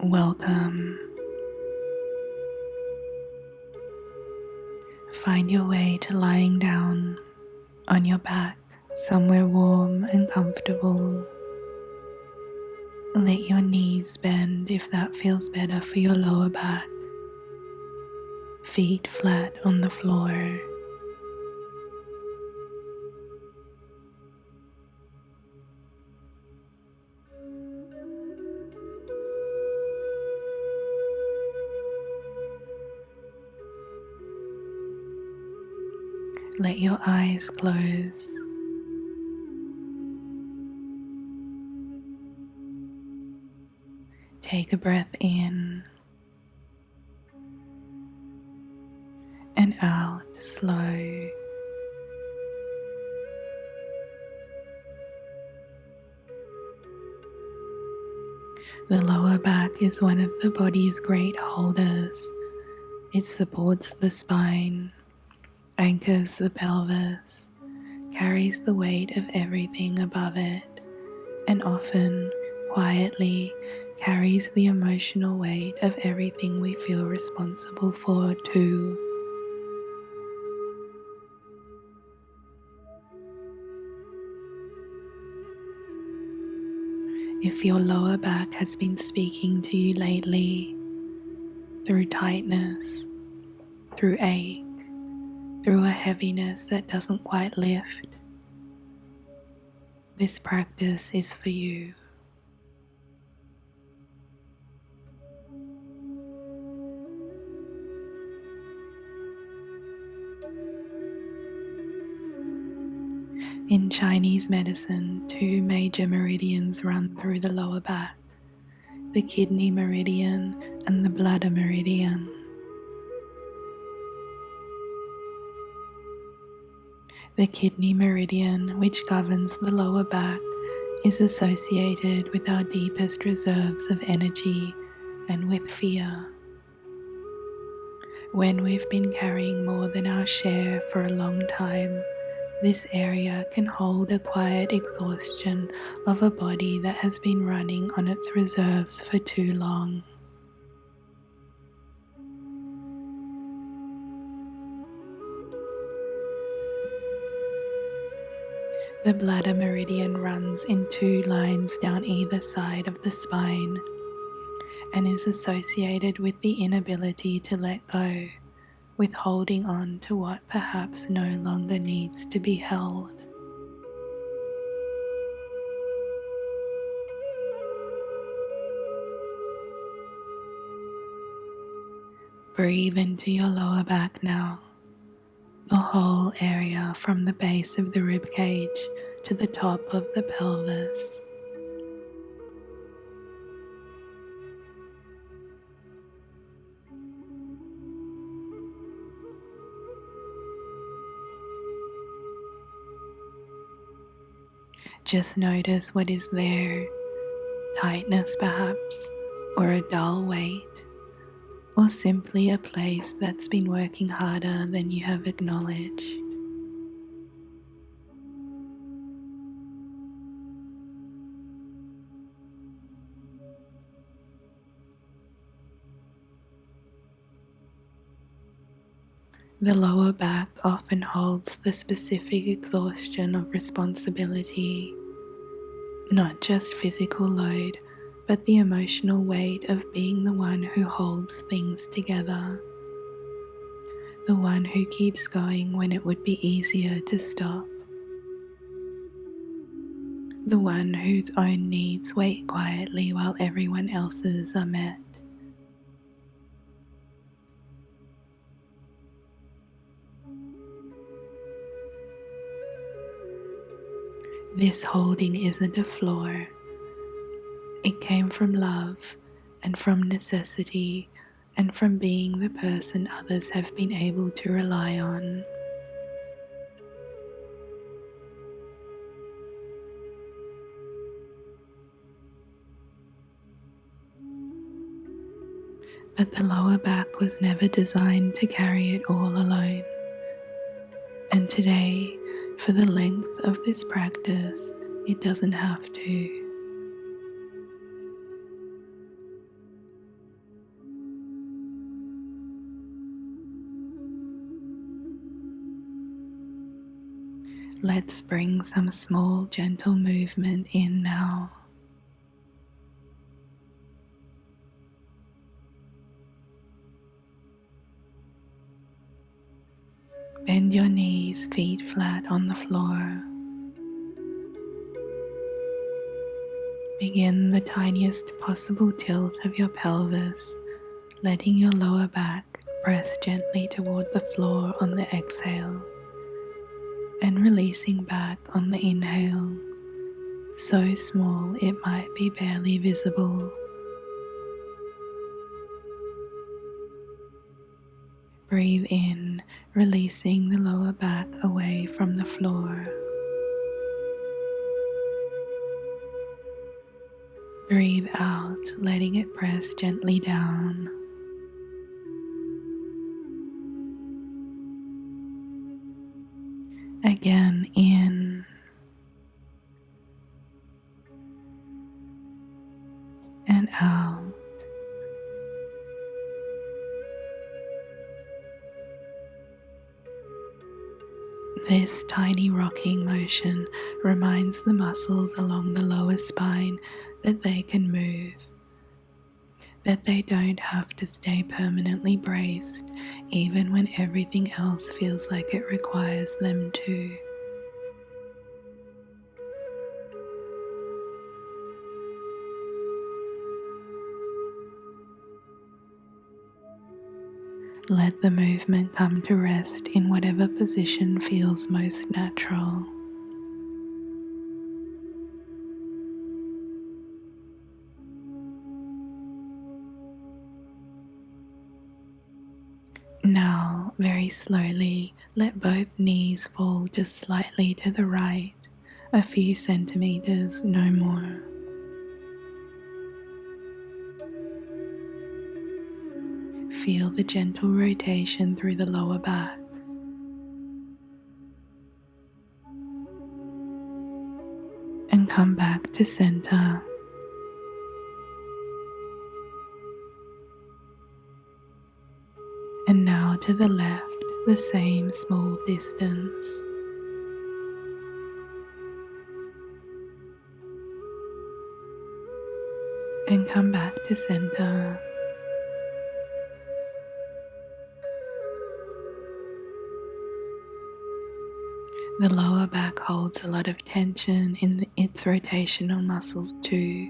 Welcome. Find your way to lying down on your back, somewhere warm and comfortable. Let your knees bend if that feels better for your lower back. Feet flat on the floor. Let your eyes close. Take a breath in and out slow. The lower back is one of the body's great holders. It supports the spine, anchors the pelvis, carries the weight of everything above it, and often, quietly, carries the emotional weight of everything we feel responsible for too. If your lower back has been speaking to you lately, through tightness, through ache, through a heaviness that doesn't quite lift, this practice is for you. In Chinese medicine, two major meridians run through the lower back, the kidney meridian and the bladder meridian. The kidney meridian, which governs the lower back, is associated with our deepest reserves of energy and with fear. When we've been carrying more than our share for a long time, this area can hold a quiet exhaustion of a body that has been running on its reserves for too long. The bladder meridian runs in two lines down either side of the spine and is associated with the inability to let go, with holding on to what perhaps no longer needs to be held. Breathe into your lower back now, the whole area from the base of the rib cage to the top of the pelvis. Just notice what is there, tightness perhaps, or a dull weight, or simply a place that's been working harder than you have acknowledged. The lower back often holds the specific exhaustion of responsibility, not just physical load, but the emotional weight of being the one who holds things together, the one who keeps going when it would be easier to stop, the one whose own needs wait quietly while everyone else's are met. This holding isn't a flaw. It came from love and from necessity and from being the person others have been able to rely on. But the lower back was never designed to carry it all alone. And today, for the length of this practice, it doesn't have to. Let's bring some small, gentle movement in now. Bend your knees, feet flat on the floor. Begin the tiniest possible tilt of your pelvis, letting your lower back press gently toward the floor on the exhale and releasing back on the inhale, so small it might be barely visible. Breathe in, releasing the lower back away from the floor. Breathe out, letting it press gently down. Again, in and out. This tiny rocking motion reminds the muscles along the lower spine that they can move, that they don't have to stay permanently braced even when everything else feels like it requires them to. Let the movement come to rest in whatever position feels most natural. Now, very slowly, let both knees fall just slightly to the right, a few centimeters, no more. Feel the gentle rotation through the lower back. And come back to center. And now to the left, the same small distance. And come back to center. The lower back holds a lot of tension in its rotational muscles too,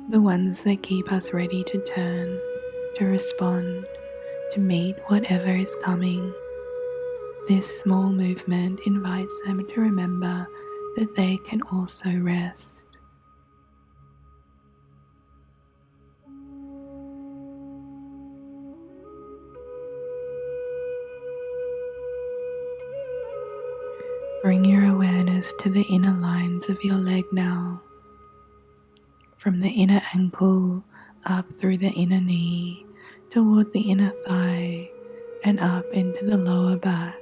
the ones that keep us ready to turn, to respond, to meet whatever is coming. This small movement invites them to remember that they can also rest. Bring your awareness to the inner lines of your leg now, from the inner ankle up through the inner knee, toward the inner thigh, and up into the lower back.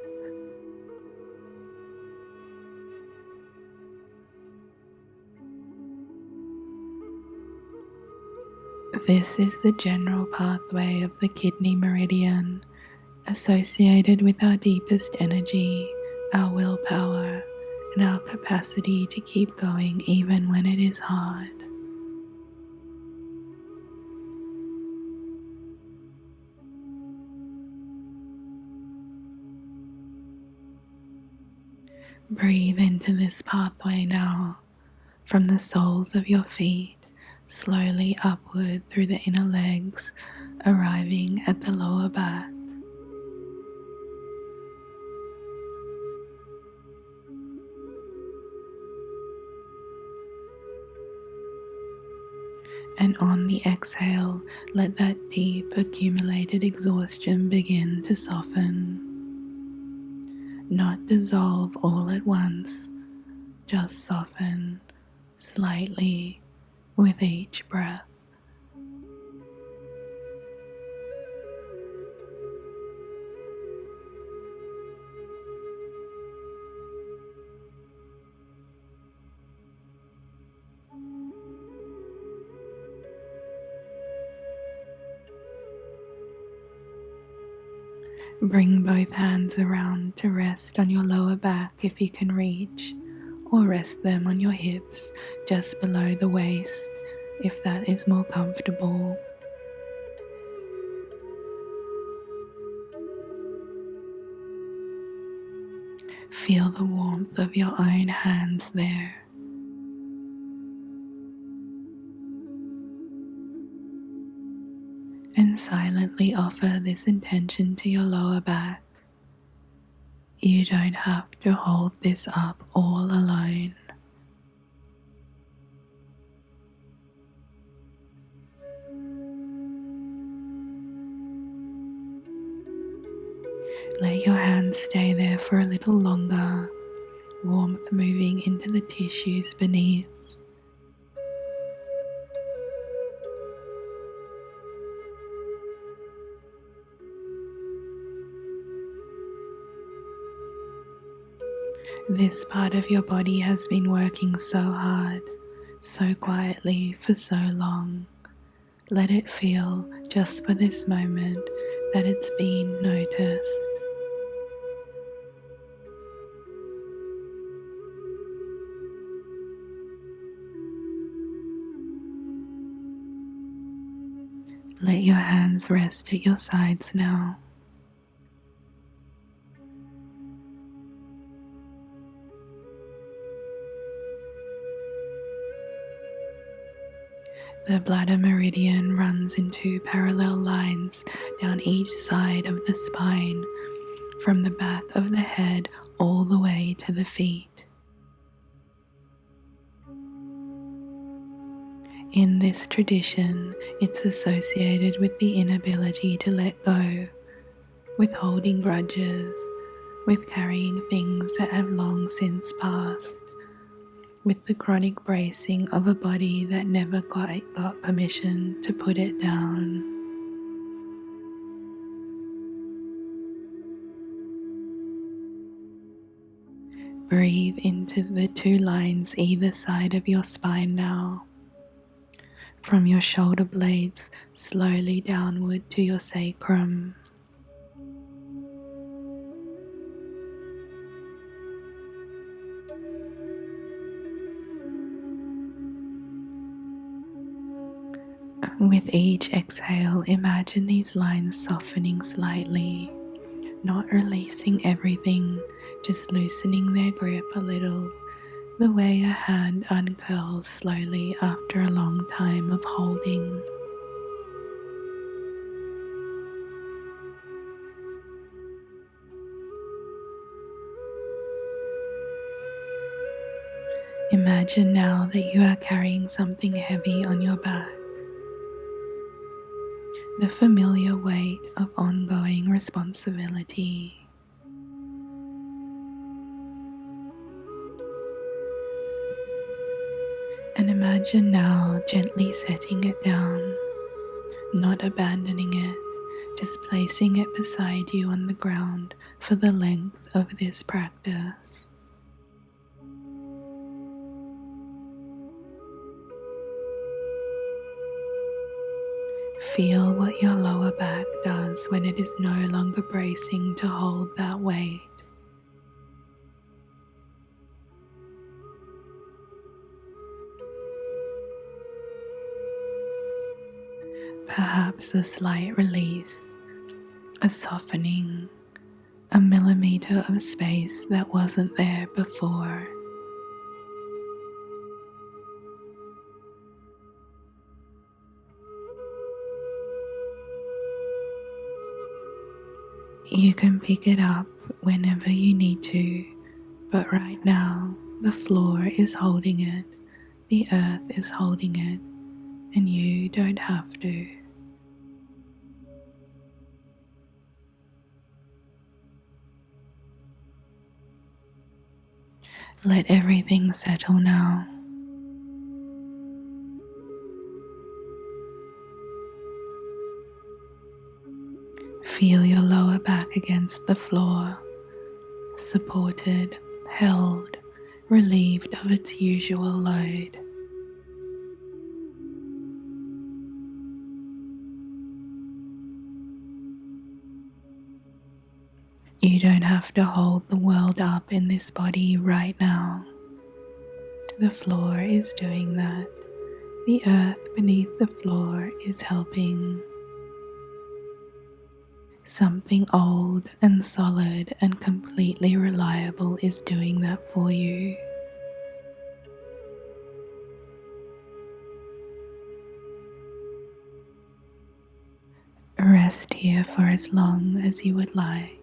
This is the general pathway of the kidney meridian, associated with our deepest energy, our willpower, and our capacity to keep going even when it is hard. Breathe into this pathway now, from the soles of your feet, slowly upward through the inner legs, arriving at the lower back. And on the exhale, let that deep accumulated exhaustion begin to soften. Not dissolve all at once, just soften slightly with each breath. Bring both hands around to rest on your lower back if you can reach, or rest them on your hips just below the waist if that is more comfortable. Feel the warmth of your own hands there. And silently offer this intention to your lower back. You don't have to hold this up all alone. Let your hands stay there for a little longer, warmth moving into the tissues beneath. This part of your body has been working so hard, so quietly for so long. Let it feel, just for this moment, that it's been noticed. Let your hands rest at your sides now. The bladder meridian runs in 2 parallel lines down each side of the spine, from the back of the head all the way to the feet. In this tradition, it's associated with the inability to let go, with holding grudges, with carrying things that have long since passed, with the chronic bracing of a body that never quite got permission to put it down. Breathe into the 2 lines either side of your spine now, from your shoulder blades slowly downward to your sacrum. With each exhale, imagine these lines softening slightly, not releasing everything, just loosening their grip a little, the way a hand uncurls slowly after a long time of holding. Imagine now that you are carrying something heavy on your back, the familiar weight of ongoing responsibility. And imagine now gently setting it down, not abandoning it, just placing it beside you on the ground for the length of this practice. Feel what your lower back does when it is no longer bracing to hold that weight. Perhaps a slight release, a softening, a millimeter of space that wasn't there before. You can pick it up whenever you need to, but right now the floor is holding it, the earth is holding it, and you don't have to. Let everything settle now. Feel your lower back against the floor, supported, held, relieved of its usual load. You don't have to hold the world up in this body right now. The floor is doing that. The earth beneath the floor is helping. Something old and solid and completely reliable is doing that for you. Rest here for as long as you would like.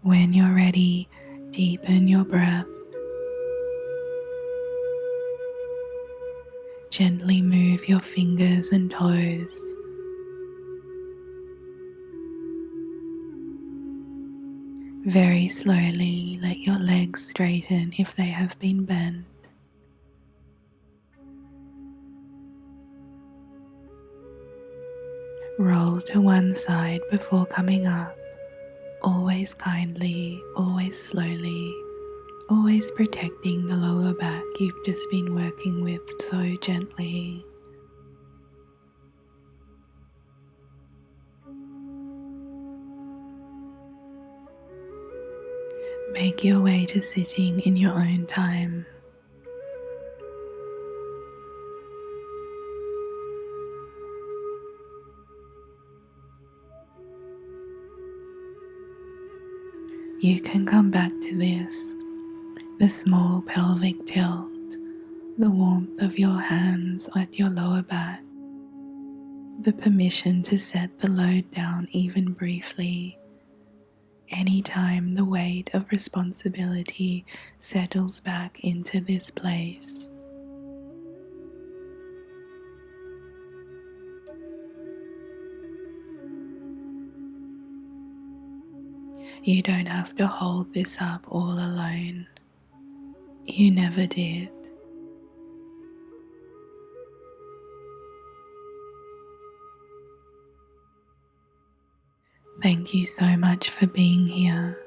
When you're ready, deepen your breath. Gently move your fingers and toes. Very slowly let your legs straighten if they have been bent. Roll to one side before coming up, always kindly, always slowly, always protecting the lower back you've just been working with so gently. Make your way to sitting in your own time. You can come back to this, the small pelvic tilt, the warmth of your hands at your lower back, the permission to set the load down even briefly, anytime the weight of responsibility settles back into this place. You don't have to hold this up all alone. You never did. Thank you so much for being here.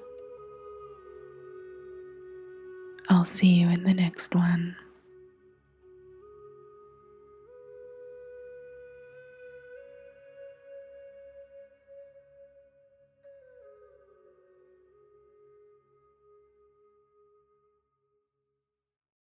I'll see you in the next one.